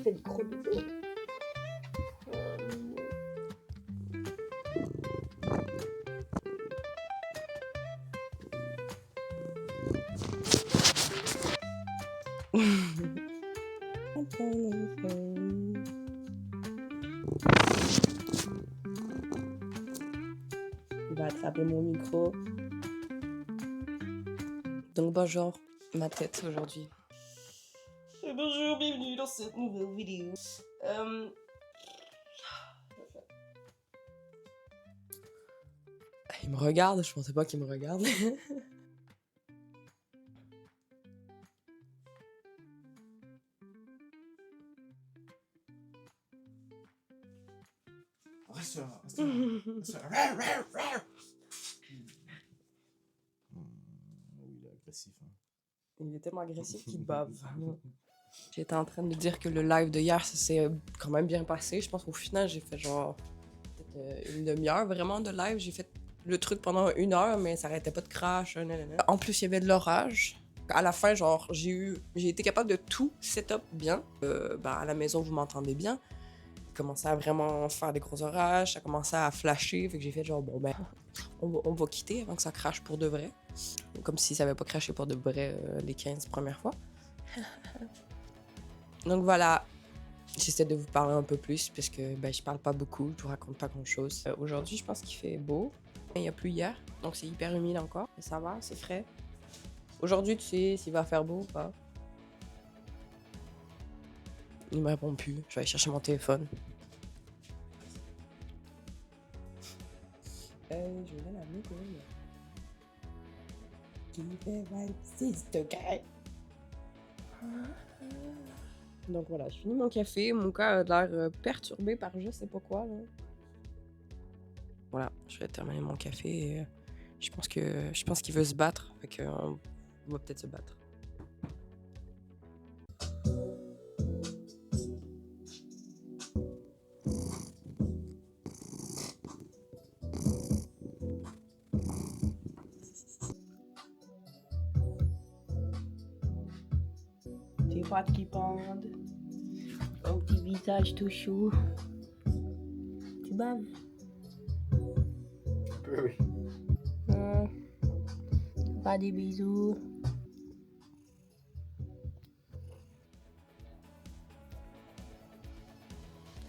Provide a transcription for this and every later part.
te fais des gros bisous. Il va attraper mon micro. Donc bonjour, ma tête aujourd'hui. Bonjour, bienvenue dans cette nouvelle vidéo. Il me regarde, je pensais pas qu'il me regarde. Reste là. Il est agressif. Hein. Il est tellement agressif qu'il bave. J'étais en train de dire que le live de hier, ça s'est quand même bien passé. Je pense qu'au final, j'ai fait genre peut-être une demi-heure vraiment de live. J'ai fait le truc pendant 1 heure, mais ça arrêtait pas de crash. En plus, il y avait de l'orage. À la fin, genre, j'ai été capable de tout setup bien. À la maison, vous m'entendez bien. Il commençait à vraiment faire des gros orages. Ça commençait à flasher. Fait que j'ai fait genre, bon, ben, on va quitter avant que ça crache pour de vrai. Comme si ça avait pas crashé pour de vrai les 15 premières fois. Donc voilà, j'essaie de vous parler un peu plus parce que je parle pas beaucoup, je vous raconte pas grand chose. Aujourd'hui, je pense qu'il fait beau. Il y a plu hier, donc c'est hyper humide encore. Mais ça va, c'est frais. Aujourd'hui, tu sais s'il va faire beau ou pas. Il me répond plus, je vais aller chercher mon téléphone. Je vais la météo. Qui fait 26 degrés. Donc voilà, je finis mon café. Mon cœur a l'air perturbé par je sais pas quoi. Là. Voilà, je vais terminer mon café. Et je pense qu'il veut se battre. Fait qu'on va peut-être se battre. Tes pattes qui pendent. Ton petit visage tout chou. Tu baves? Oui. Pas des bisous.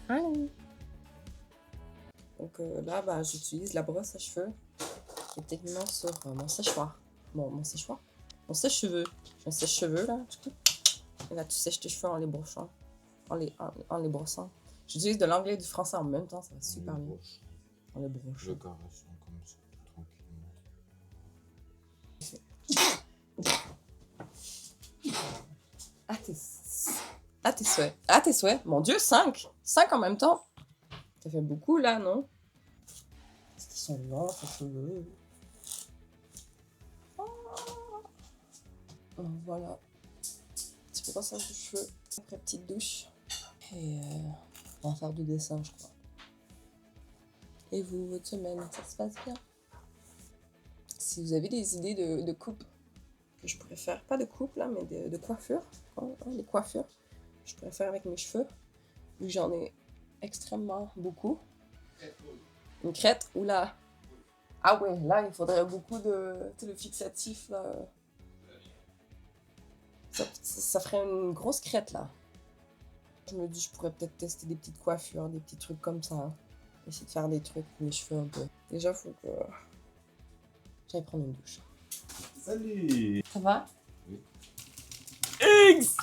Allô? Donc là, j'utilise la brosse à cheveux qui est techniquement sur mon séchoir. Mon séchoir? Mon sèche-cheveux. J'ai un sèche-cheveux là. Et là, tu sèches tes cheveux en les brossant. En les brossant. J'utilise de l'anglais et du français en même temps, ça va super bien. On les broche. Je caresse comme ça, tranquillement. À tes souhaits. Mon Dieu, 5! 5 en même temps! Ça fait beaucoup là, non? Est-ce qu'ils sont longs, ces cheveux? Voilà. Petit brossage de cheveux. Après, petite douche. Et on va faire du dessin, je crois. Et vous, votre semaine, ça se passe bien? Si vous avez des idées de coupe que je pourrais faire, pas de coupe là, mais de coiffure, des coiffures, je pourrais faire avec mes cheveux, vu que j'en ai extrêmement beaucoup. Une crête, oula! Ah ouais, là, il faudrait beaucoup de le fixatif, là. Ça ferait une grosse crête, là. Je me dis, je pourrais peut-être tester des petites coiffures, des petits trucs comme ça. Hein. Essayer de faire des trucs pour mes cheveux un peu. Déjà, il faut que j'aille prendre une douche. Salut! Ça va? Oui. X!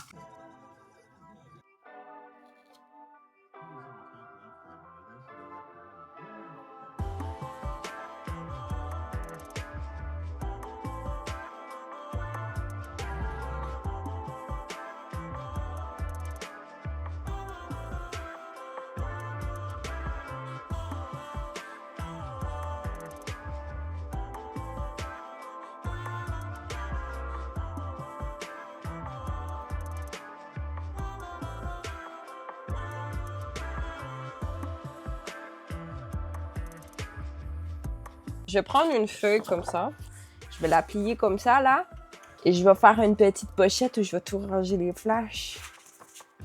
Je vais prendre une feuille comme ça. Je vais la plier comme ça, là. Et je vais faire une petite pochette où je vais tout ranger les flashs.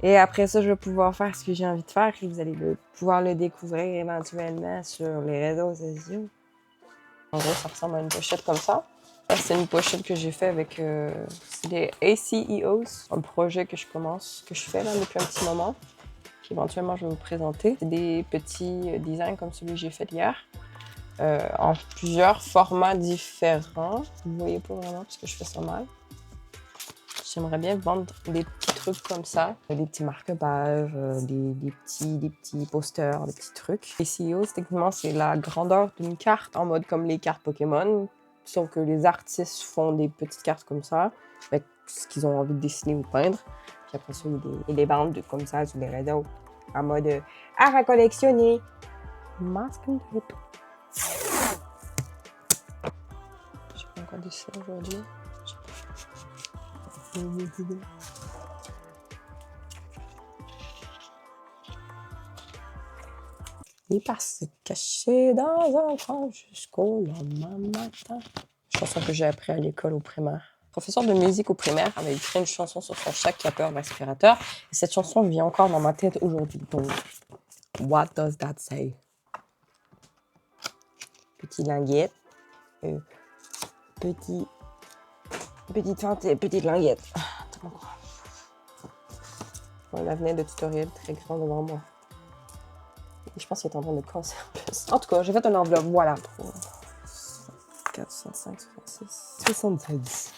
Et après ça, je vais pouvoir faire ce que j'ai envie de faire et vous allez pouvoir le découvrir éventuellement sur les réseaux sociaux. En gros, ça ressemble à une pochette comme ça. C'est une pochette que j'ai fait avec c'est des ACEOs, un projet que je fais là depuis un petit moment. Puis éventuellement, je vais vous présenter. C'est des petits designs comme celui que j'ai fait hier, en plusieurs formats différents. Vous voyez pas vraiment parce que je fais ça mal. J'aimerais bien vendre des petits trucs comme ça, des petits marque-pages, des petits posters, des petits trucs. Les CEO, techniquement, c'est la grandeur d'une carte en mode comme les cartes Pokémon, sauf que les artistes font des petites cartes comme ça, avec ce qu'ils ont envie de dessiner ou peindre. Puis après ça, il y a des bandes comme ça sur les réseaux, en mode art à collectionner. Masque de photo. J'ai pas encore dessiné aujourd'hui. Il passe se cacher dans un coin jusqu'au lendemain matin. Chanson que j'ai appris à l'école au primaire. Le professeur de musique au primaire avait écrit une chanson sur son chat qui a peur de l'aspirateur. Et cette chanson vient encore dans ma tête aujourd'hui. Donc, what does that say? Petite languette. Petite languette. Un avenir de tutoriel très grand devant moi. Et je pense qu'il est en train de casser un peu. En tout cas, j'ai fait une enveloppe. Voilà. 3, 4, 65, 66, 76.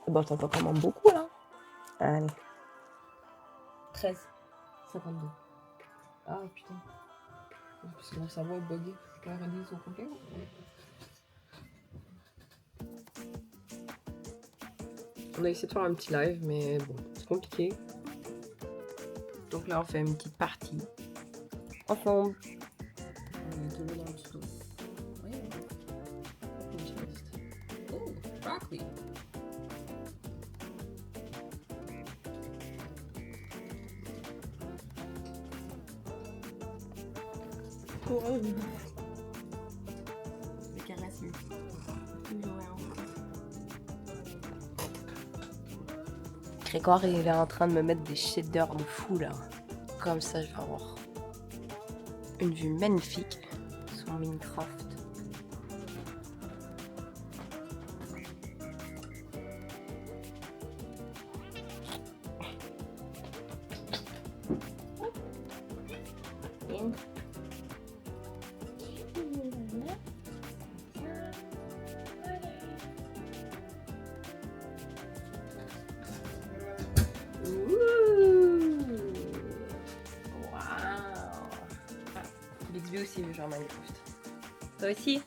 Bon, t'en pas vraiment beaucoup, là. Allez. 13, 52. Ah, putain. Parce que mon cerveau est bugué. Je peux la relire au complet. On a essayé de faire un petit live, mais bon, c'est compliqué. Donc là, on fait une petite partie. Ensemble. Oh, broccoli. Les caresses, Grégoire, il est en train de me mettre des shaders de fou là. Comme ça, je vais avoir une vue magnifique sur Minecraft. Bixby aussi veut jouer à Minecraft. Toi aussi?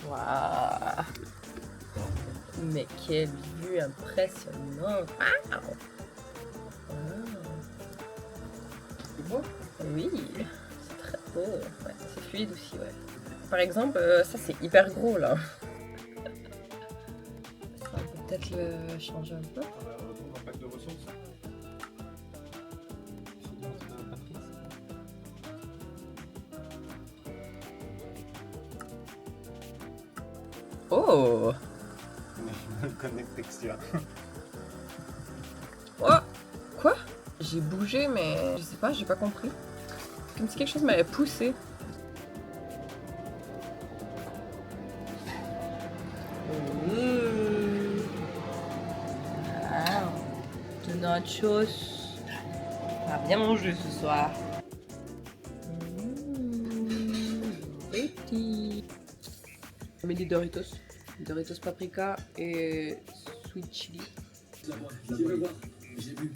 Waouh! Mais quelle vue impressionnante! Wow. C'est beau? Oui, c'est très beau. Ouais, c'est fluide aussi, ouais. Par exemple, ça c'est hyper gros là. On peut peut-être le changer un peu. On retrouve un pack de ressources. Oh! Connect texture. Oh! Quoi? J'ai bougé, mais je sais pas, j'ai pas compris. Comme si quelque chose m'avait poussé. Wow. De nachos. On va bien manger ce soir. Petit. On met des Doritos. Doritos paprika et sweet chili. J'ai vu.